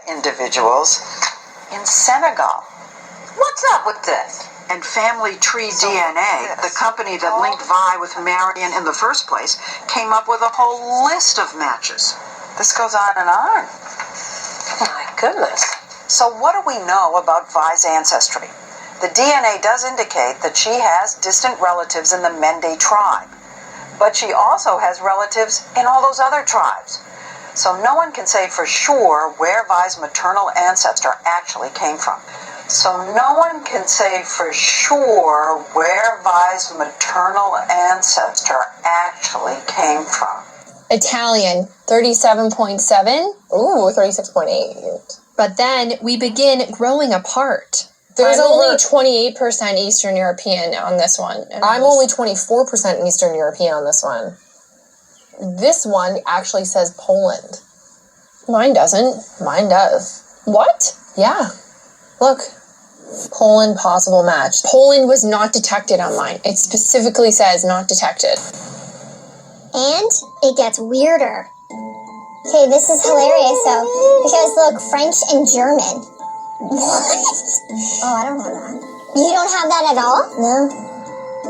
individuals in Senegal. What's up with this? And Family Tree DNA, the company that linked Vi with Marion in the first place, came up with a whole list of matches. This goes on and on. My goodness. So what do we know about Vi's ancestry? The DNA does indicate that she has distant relatives in the Mende tribe, but she also has relatives in all those other tribes. So no one can say for sure where Vi's maternal ancestor actually came from. Italian, 37.7. Ooh, 36.8. But then we begin growing apart. There's I'm only only 28% Eastern European on this one. I'm only 24% Eastern European on this one. This one actually says Poland. Mine doesn't. Mine does. What? Yeah. Look. Poland possible match. Poland was not detected on mine. It specifically says not detected. And it gets weirder. Okay, this is hilarious though, because look, French and German. What? Oh, I don't have that. You don't have that at all? No.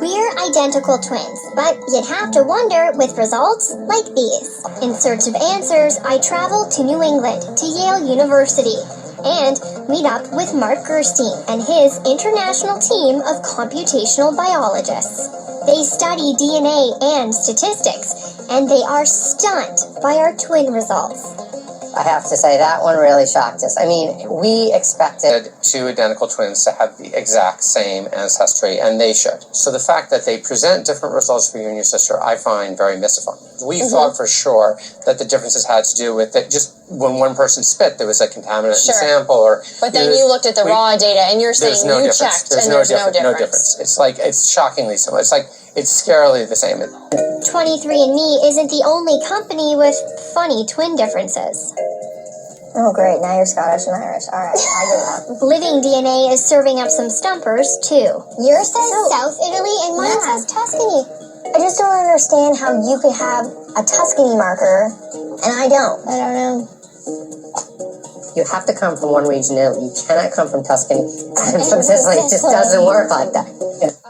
We're identical twins, but you'd have to wonder with results like these. In search of answers, I traveled to New England, to Yale University, and meet up with Mark Gerstein and his international team of computational biologists. They study DNA and statistics, and they are stunned by our twin results. I have to say, that one really shocked us. I mean, we expected two identical twins to have the exact same ancestry, and they should. So the fact that they present different results for you and your sister, I find very mystifying. We thought for sure that the differences had to do with that just when one person spit, there was a contaminant in the sample. But then you looked at the raw data, and you're saying no you difference. checked, and there's no difference. It's like, it's shockingly similar. It's scarily the same. 23andMe isn't the only company with funny twin differences. Oh, great. Now you're Scottish and Irish. All right, I get that. Living DNA is serving up some stumpers, too. Yours says South Italy, and mine says Tuscany. I just don't understand how you could have a Tuscany marker, and I don't. I don't know. you have to come from one region. You cannot come from Tuscany and from Sicily. It just doesn't work like that.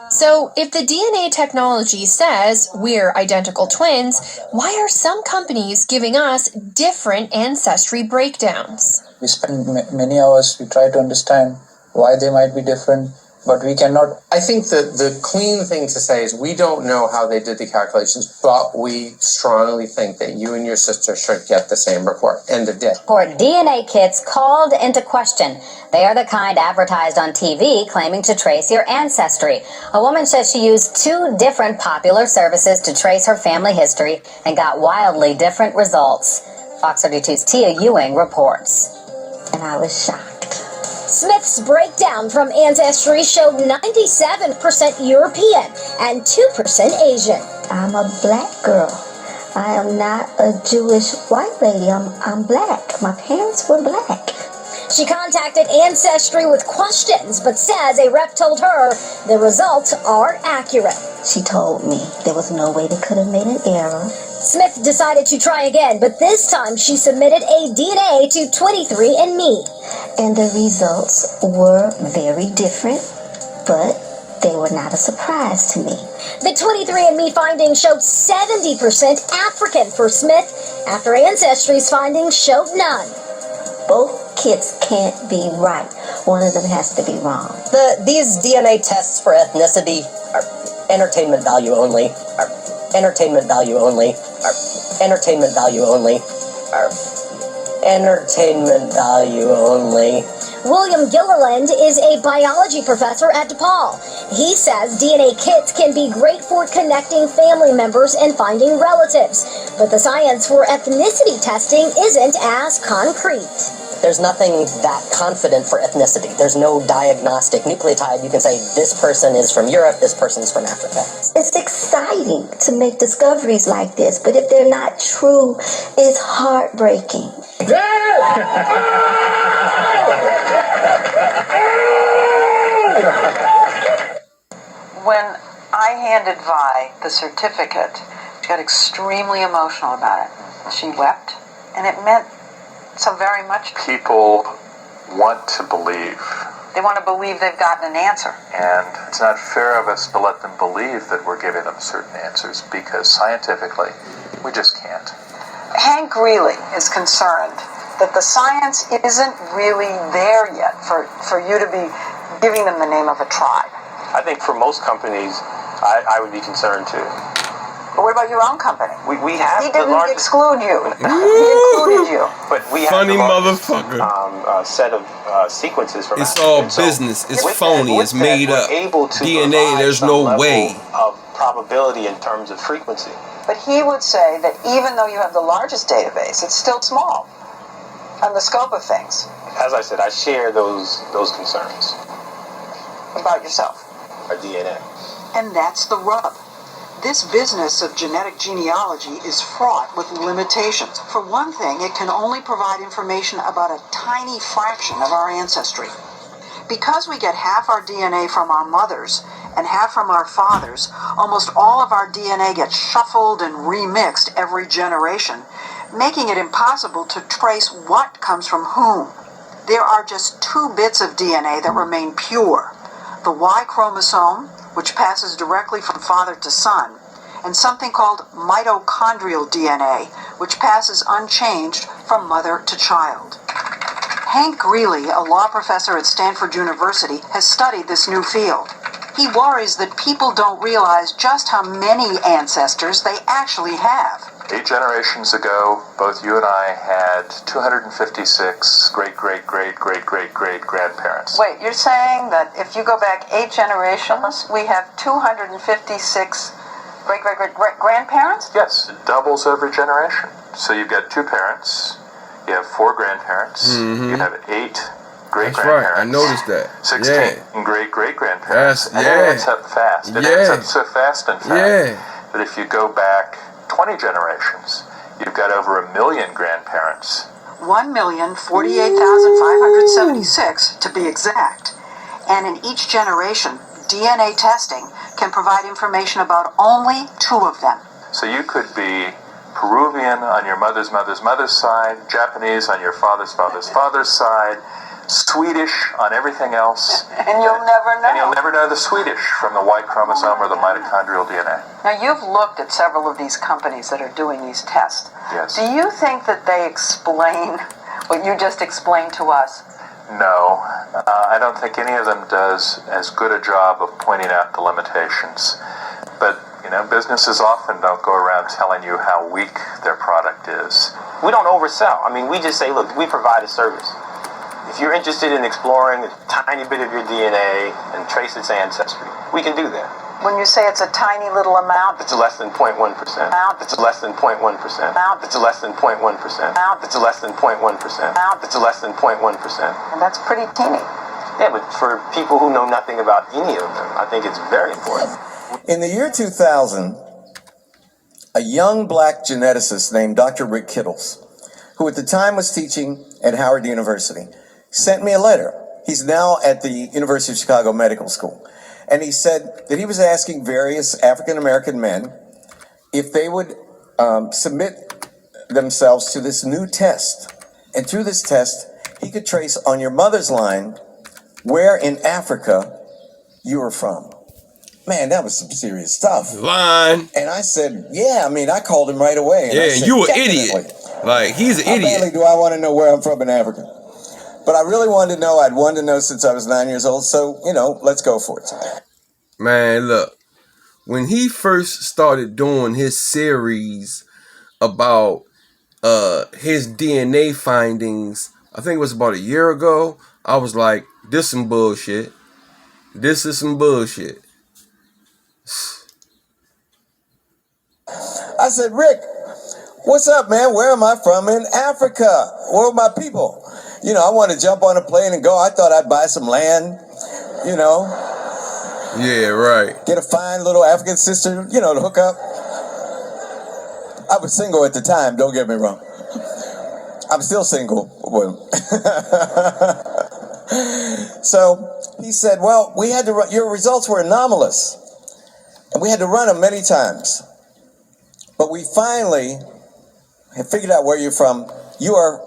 So, if the DNA technology says we're identical twins, why are some companies giving us different ancestry breakdowns? We spend many hours, we try to understand why they might be different, but we cannot. I think that the clean thing to say is we don't know how they did the calculations, but we strongly think that you and your sister should get the same report. End of day. DNA kits called into question. They are the kind advertised on TV claiming to trace your ancestry. A woman says she used 2 different popular services to trace her family history and got wildly different results. Fox 32's Tia Ewing reports. And I was shocked. Smith's breakdown from Ancestry showed 97% European and 2% Asian. I'm a black girl. I am not a Jewish white lady. I'm black. My parents were black. She contacted Ancestry with questions, but says a rep told her the results are accurate. She told me there was no way they could have made an error. Smith decided to try again, but this time she submitted a DNA to 23andMe. And the results were very different, but they were not a surprise to me. The 23andMe findings showed 70% African for Smith, after Ancestry's findings showed none. Both kits can't be right. One of them has to be wrong. These DNA tests for ethnicity are entertainment value only. Entertainment value only. Entertainment value only. Entertainment value only. William Gilliland is a biology professor at DePaul. He says DNA kits can be great for connecting family members and finding relatives, but the science for ethnicity testing isn't as concrete. There's nothing that confident for ethnicity. There's no diagnostic nucleotide. You can say this person is from Europe, this person is from Africa. It's exciting to make discoveries like this, but if they're not true, it's heartbreaking. When I handed Vi the certificate, she got extremely emotional about it. She wept, and it meant so very much? People want to believe. They want to believe they've gotten an answer. And it's not fair of us to let them believe that we're giving them certain answers, because scientifically, we just can't. Hank Greeley is concerned that the science isn't really there yet for you to be giving them the name of a tribe. I think for most companies, I would be concerned too. But what about your own company? We have He didn't the largest... exclude you. He included you. But we have Funny the largest, motherfucker. Set of sequences from It's Africa. all And so business. It's with phony. that, It's made up. Able to DNA, provide there's some no level way. of probability in terms of frequency. But he would say that even though you have the largest database, it's still small on the scope of things. As I said, I share those concerns. About yourself. Our DNA. And that's the rub. This business of genetic genealogy is fraught with limitations. For one thing, it can only provide information about a tiny fraction of our ancestry. Because we get half our DNA from our mothers and half from our fathers, almost all of our DNA gets shuffled and remixed every generation, making it impossible to trace what comes from whom. There are just 2 bits of DNA that remain pure: the Y chromosome, which passes directly from father to son, and something called mitochondrial DNA, which passes unchanged from mother to child. Hank Greeley, a law professor at Stanford University, has studied this new field. He worries that people don't realize just how many ancestors they actually have. 8 generations ago, both you and I had 256 great-great-great-great-great-great-grandparents. Wait, you're saying that if you go back 8 generations, we have 256 great-great-great-grandparents? Yes, it doubles every generation. So you've got 2 parents, you have 4 grandparents, you have 8 great-grandparents. That's right, I noticed that. 16 great-great-grandparents. And Yeah. it adds up fast. It adds up so fast, in fact, that if you go back 20 generations, you've got over 1 million grandparents. 1,048,576 to be exact. And in each generation, DNA testing can provide information about only 2 of them. So you could be Peruvian on your mother's side, Japanese on your father's side, Swedish on everything else. And you'll never know. And you'll never know the Swedish from the Y chromosome or the mitochondrial DNA. Now, you've looked at several of these companies that are doing these tests. Yes. Do you think that they explain what you just explained to us? No. I don't think any of them does as good a job of pointing out the limitations. But, businesses often don't go around telling you how weak their product is. We don't oversell. I mean, we just say, look, we provide a service. If you're interested in exploring a tiny bit of your DNA and trace its ancestry, we can do that. When you say it's a tiny little amount, it's less than 0.1%. It's less than 0.1%. It's less than 0.1%. It's less than 0.1%. It's less than 0.1%. And that's pretty teeny. Yeah, but for people who know nothing about any of them, I think it's very important. In the year 2000, a young black geneticist named Dr. Rick Kittles, who at the time was teaching at Howard University, sent me a letter. He's now at the University of Chicago Medical School. And he said that he was asking various African-American men if they would submit themselves to this new test. And through this test, he could trace on your mother's line where in Africa you were from. Man, that was some serious stuff. Line. And I said, yeah, I called him right away. And Yeah, I said, you an definitely. idiot. Like, he's an How idiot. badly do I want to know where I'm from in Africa? But I really wanted to know. I'd wanted to know since I was 9 years old. So, let's go for it. Man, look. When he first started doing his series about his DNA findings, I think it was about a year ago, I was like, this some bullshit. This is some bullshit. I said, Rick, what's up, man? Where am I from in Africa? Where are my people? I want to jump on a plane and go. I thought I'd buy some land, Yeah, right. Get a fine little African sister, to hook up. I was single at the time, don't get me wrong. I'm still single. So he said, well, we had to run, your results were anomalous. And we had to run them many times. But we finally have figured out where you're from. You are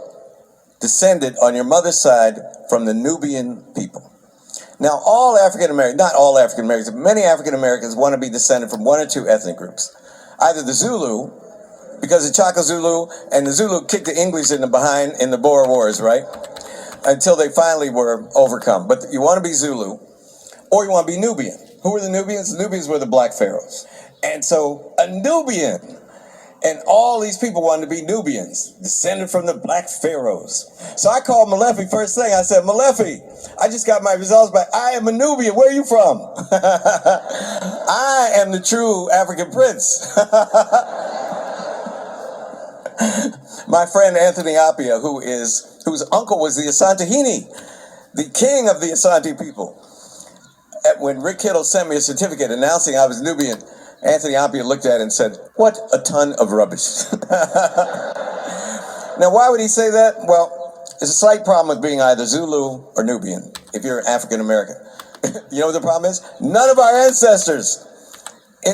descended on your mother's side from the Nubian people. Now, all African Americans, not all African Americans, but many African Americans want to be descended from one or two ethnic groups. Either the Zulu, because the Chaka Zulu, and the Zulu kicked the English in the behind in the Boer Wars, right? Until they finally were overcome. But you want to be Zulu, or you want to be Nubian. Who were the Nubians? The Nubians were the black pharaohs. And so a Nubian, and all these people wanted to be Nubians, descended from the black pharaohs. So I called Malefi first thing. I said, Malefi, I just got my results back. I am a Nubian. Where are you from? I am the true African prince. My friend Anthony Appiah, whose uncle was the Asantehene, the king of the Asante people. When Rick Kittle sent me a certificate announcing I was Nubian, Anthony Appiah looked at it and said, "What a ton of rubbish." Now, why would he say that? Well, there's a slight problem with being either Zulu or Nubian if you're African American. You know what the problem is? None of our ancestors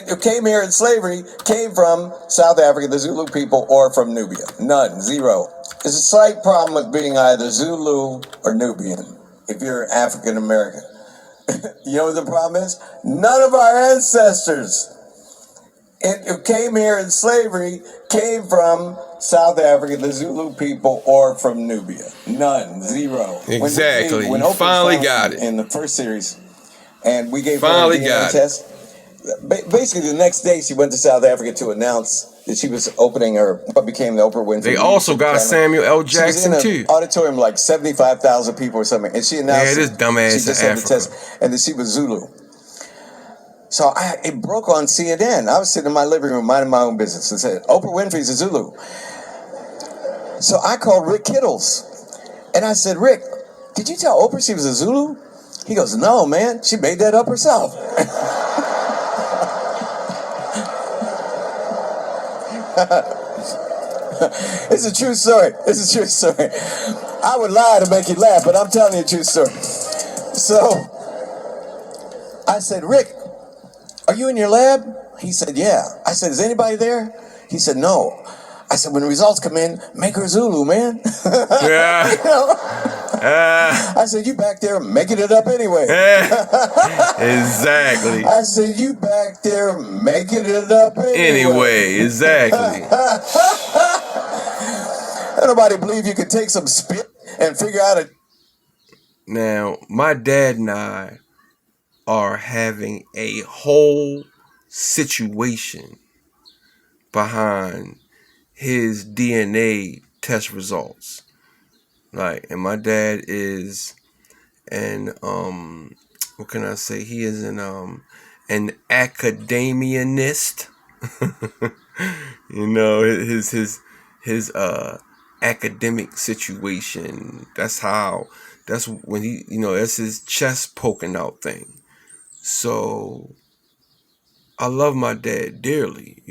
who came here in slavery came from South Africa, the Zulu people, or from Nubia. None, zero. There's a slight problem with being either Zulu or Nubian if you're African American. You know what the problem is? None of our ancestors who came here in slavery came from South Africa, the Zulu people, or from Nubia. None, zero. Exactly. When You finally got it. In the first series, and we gave Finally her a DNA got it. test. Basically, the next day she went to South Africa to announce that she was opening what became the Oprah Winfrey. They also got Samuel L. Jackson she was in too. an auditorium like 75,000 people or something, and she announced this dumbass she just in had the test, and that she was Zulu. So it broke on CNN. I was sitting in my living room minding my own business and said, Oprah Winfrey's a Zulu. So I called Rick Kittles, and I said, Rick, did you tell Oprah she was a Zulu? He goes, no, man, she made that up herself. It's a true story. It's a true story. I would lie to make you laugh, but I'm telling you a true story. So I said, Rick, are you in your lab? He said, yeah. I said, is anybody there? He said, no. I said, when the results come in, make her Zulu, man. Yeah. You know? I said, you back there making it up anyway. Exactly. I said, you back there making it up anyway. Exactly. Nobody believe you could take some spit and figure out a... Now, my dad and I are having a whole situation behind his DNA test results. And my dad is what can I say? He is an academianist. You know, his academic situation. That's when he, that's his chest poking out thing. So I love my dad dearly,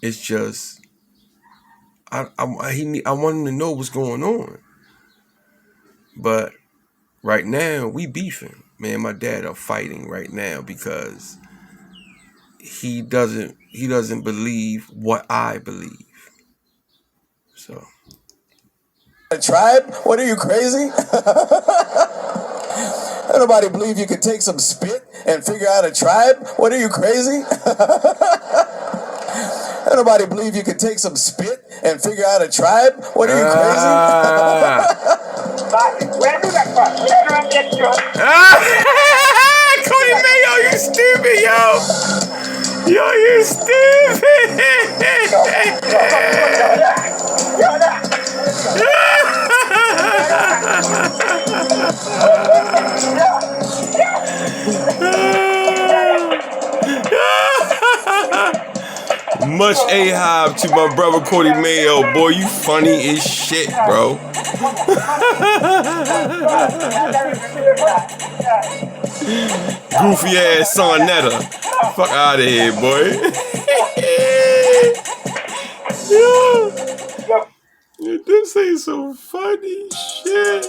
It's just I want him to know what's going on. But right now we beefing. Me and my dad are fighting right now because he doesn't believe what I believe. So A tribe? What are you, crazy? Nobody believe you could take some spit and figure out a tribe? What are you, crazy? Nobody believe you could take some spit and figure out a tribe? What are you, crazy? Cody Mayo, you stupid, yo! Yo, you stupid! Much A-Hive to my brother Cody Mayo. Boy, you funny as shit, bro. Goofy ass Sonetta. Fuck out of here, boy. Yo, this ain't so funny shit.